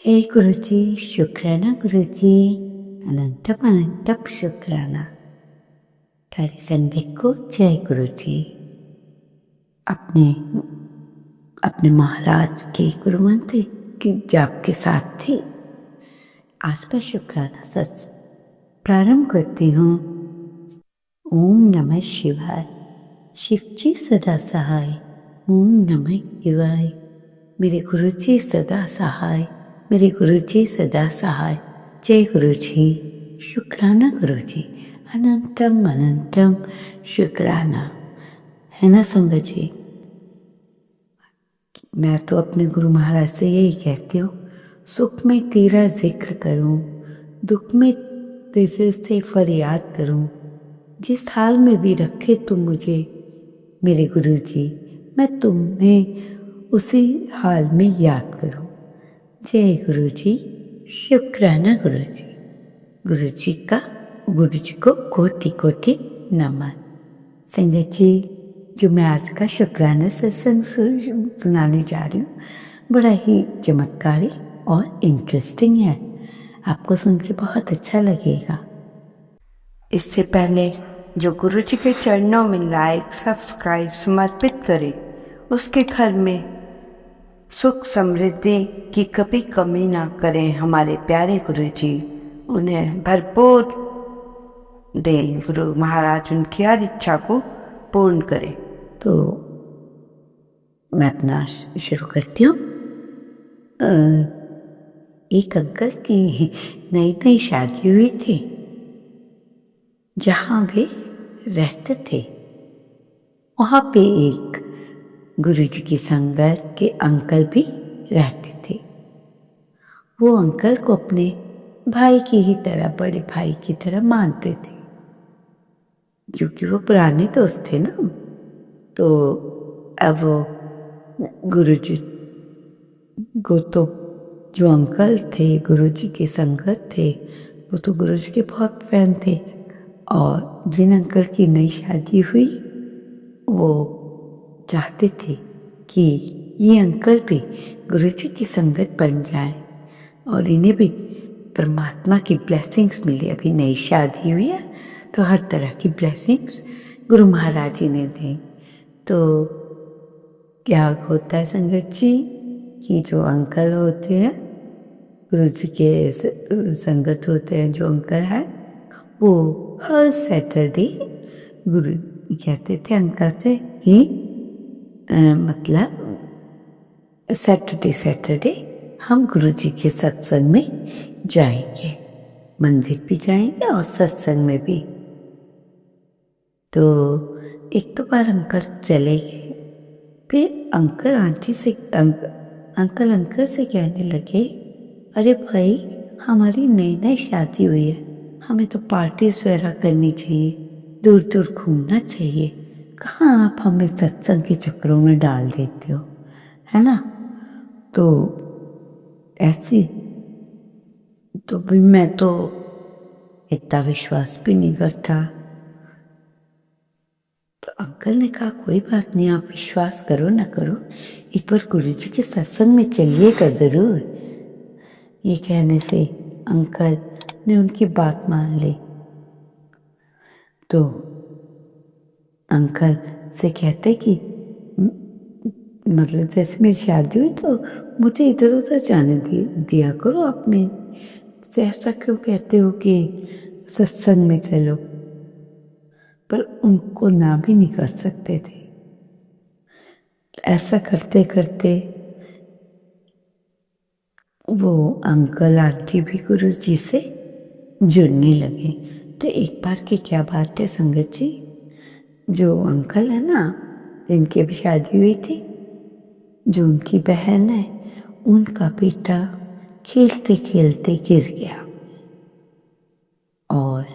हे गुरुजी, शुक्राना गुरुजी, अनंतम अनंतम शुक्राना। प्यारी संगत को जय गुरुजी। अपने अपने महाराज के गुरु मंत्र की जाप के साथ थी आज का शुक्राना सत्संग प्रारंभ करती हूँ। ओम नमः शिवाय। शिवजी सदा सहाय। ओम नमः शिवाय। मेरे गुरुजी सदा सहाय। मेरे गुरुजी सदा सहाय। जय गुरुजी। शुक्राना गुरुजी, अनंतम अनंतम शुक्राना। है ना संगत जी, मैं तो अपने गुरु महाराज से यही कहती हूँ, सुख में तेरा जिक्र करूँ, दुख में तेरे से फरियाद करूँ, जिस हाल में भी रखे तुम मुझे मेरे गुरुजी, मैं तुम्हें उसी हाल में याद करूँ। जय गुरुजी। शुक्राना गुरुजी। गुरुजी को कोटि कोटि नमन। संगत जी, जो मैं आज का शुक्राना सत्संग सुनाने जा रही हूँ, बड़ा ही चमत्कारी और इंटरेस्टिंग है। आपको सुन के बहुत अच्छा लगेगा। इससे पहले जो गुरुजी के चरणों में लाइक सब्सक्राइब समर्पित करे, उसके घर में सुख समृद्धि की कभी कमी ना करें हमारे प्यारे गुरुजी। उन्हें भरपूर दें गुरु महाराज, उनकी हर इच्छा को पूर्ण करें। तो मैं अपना शुरू करती हूँ। एक अंकल की नई नई शादी हुई थी। जहाँ वे रहते थे वहाँ पे एक गुरुजी की संगत के अंकल भी रहते थे। वो अंकल को अपने भाई की ही तरह, बड़े भाई की तरह मानते थे, क्योंकि वो पुराने दोस्त थे ना। तो अब वो गुरुजी को तो, जो अंकल थे गुरुजी के संगत थे, वो तो गुरुजी के बहुत फैन थे। और जिन अंकल की नई शादी हुई, वो चाहते थे कि ये अंकल भी गुरुजी की संगत बन जाए और इन्हें भी परमात्मा की ब्लेसिंग्स मिले। अभी नई शादी हुई है तो हर तरह की ब्लेसिंग्स गुरु महाराज जी ने दी। तो क्या होता है संगत जी कि जो अंकल होते हैं, गुरुजी के संगत होते हैं जो अंकल हैं, वो हर सैटरडे गुरु कहते थे अंकल से कि मतलब सैटरडे हम गुरुजी के सत्संग में जाएंगे, मंदिर भी जाएंगे और सत्संग में भी। तो एक तो बार अंकल चले गए। फिर अंकल अंकल से कहने लगे, अरे भाई, हमारी नई नई शादी हुई है, हमें तो पार्टीज वगैरह करनी चाहिए, दूर दूर घूमना चाहिए, कहाँ आप हमें सत्संग के चक्रों में डाल देते हो, है ना। तो ऐसी तो भी मैं तो इतना विश्वास भी नहीं करता। तो अंकल ने कहा, कोई बात नहीं, आप विश्वास करो ना करो, एक बार गुरुजी के सत्संग में चलिएगा जरूर। ये कहने से अंकल ने उनकी बात मान ली। तो अंकल से कहते कि मतलब जैसे मेरी शादी हुई तो मुझे इधर उधर जाने दिया करो, आपने ऐसा क्यों कहते हो कि सत्संग में चलो। पर उनको ना भी नहीं कर सकते थे। ऐसा करते करते वो अंकल आंटी भी गुरु जी से जुड़ने लगे। तो एक बार की क्या बात है संगत जी, जो अंकल है ना, जिनकी अभी शादी हुई थी, जो उनकी बहन है, उनका बेटा खेलते खेलते गिर गया और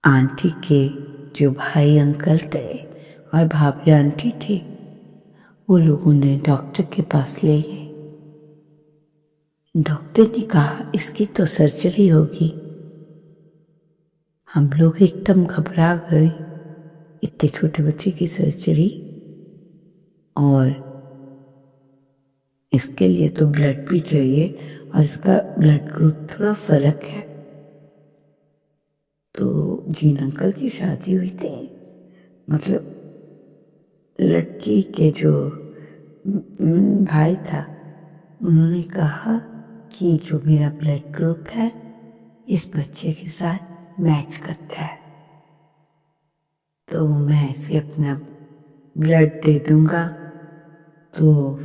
आंटी के जो भाई अंकल थे और भाभी आंटी थी, वो लोग उन्हें डॉक्टर के पास ले गए। डॉक्टर ने कहा इसकी तो सर्जरी होगी। हम लोग एकदम घबरा गए, इतने छोटे बच्चे की सर्जरी, और इसके लिए तो ब्लड भी चाहिए और इसका ब्लड ग्रुप थोड़ा फर्क है। तो जीन अंकल की शादी हुई थी, मतलब लड़की के जो भाई था, उन्होंने कहा कि जो मेरा ब्लड ग्रुप है इस बच्चे के साथ मैच करता है, तो मैं इसे अपना ब्लड दे दूंगा। तो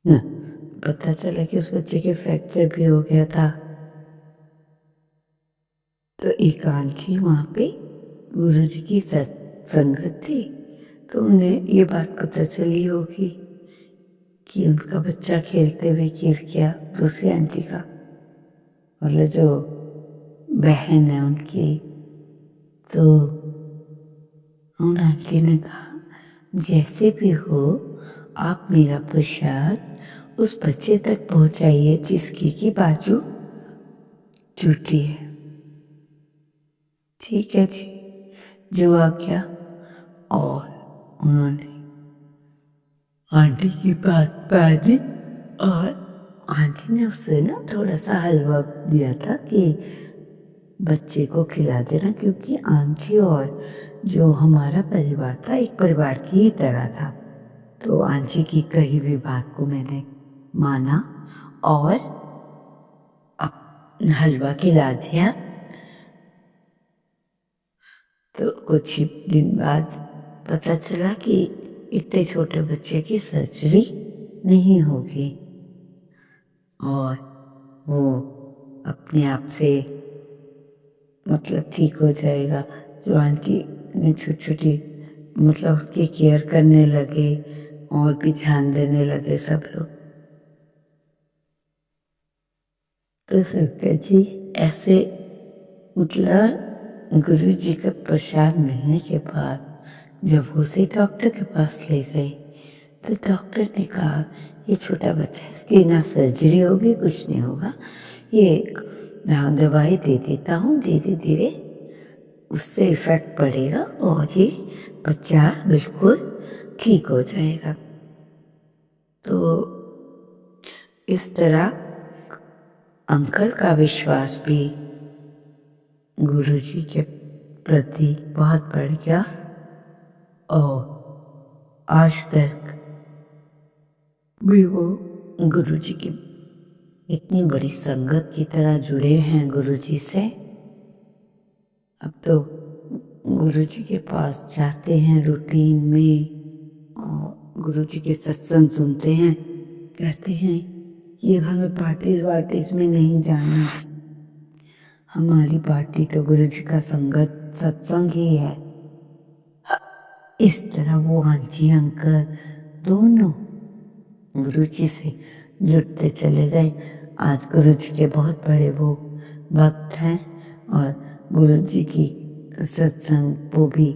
पता चला कि उस बच्चे के फ्रैक्चर भी हो गया था। तो एक आंटी वहाँ पे गुरुजी की संगत थी, तो उन्हें ये बात पता चली होगी कि उनका बच्चा खेलते हुए गिर गया। दूसरी आंटी का, मतलब जो बहन है उनकी, तो उन आंटी ने कहा जैसे भी हो आप मेरा प्रसाद उस बच्चे तक पहुंचाइए जिसकी की बाजू टूटी है। ठीक है जी, जो आ गया। और उन्होंने आंटी की बात मानी और आंटी ने उससे ना थोड़ा सा हलवा दिया था कि बच्चे को खिला देना, क्योंकि आंटी और जो हमारा परिवार था एक परिवार की ही तरह था। तो आंटी की कही भी बात को मैंने माना और हलवा खिला दिया। तो कुछ ही दिन बाद पता चला कि इतने छोटे बच्चे की सर्जरी नहीं होगी और वो अपने आप से मतलब ठीक हो जाएगा। जो आंटी ने छोटी छोटी मतलब उसकी केयर करने लगे और भी ध्यान देने लगे सब लोग। तो सरकार जी ऐसे मतलब गुरु जी का प्रसाद मिलने के बाद जब उसे डॉक्टर के पास ले गए, तो डॉक्टर ने कहा ये छोटा बच्चा है, इसकी ना सर्जरी होगी, कुछ नहीं होगा, ये दवाई दे देता हूँ, धीरे धीरे उससे इफेक्ट पड़ेगा और ये बच्चा बिल्कुल ठीक हो जाएगा। तो इस तरह अंकल का विश्वास भी गुरुजी के प्रति बहुत बढ़ गया और आज तक भी वो गुरुजी की इतनी बड़ी संगत की तरह जुड़े हैं गुरुजी से। अब तो गुरुजी के पास जाते हैं रूटीन में और गुरुजी के सत्संग सुनते हैं। कहते हैं कि हमें पार्टीज वार्टीज में नहीं जाना, हमारी पार्टी तो गुरुजी का संगत सत्संग ही है। इस तरह वो आंटी अंकल दोनों गुरुजी से जुड़ते चले गए। आज गुरुजी के बहुत बड़े वो भक्त हैं और गुरुजी की सत्संग वो भी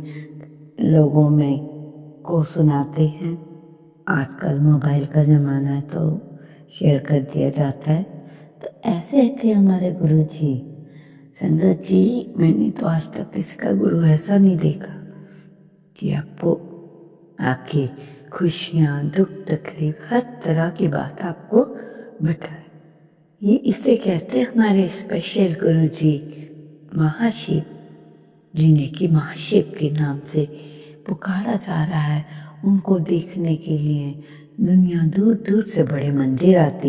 लोगों में को सुनाते हैं। आजकल मोबाइल का ज़माना है तो शेयर कर दिया जाता है। तो ऐसे थे हमारे गुरुजी। संगत जी, मैंने तो आज तक किसी का गुरु ऐसा नहीं देखा कि आपको आपकी खुशियाँ, दुख, तकलीफ, हर तरह की बात आपको बताए। ये इसे कहते हैं हमारे स्पेशल गुरुजी, महाशिव, जिन्हें कि महाशिव के नाम से पुकारा जा रहा है। उनको देखने के लिए दुनिया दूर दूर से बड़े मंदिर आती है।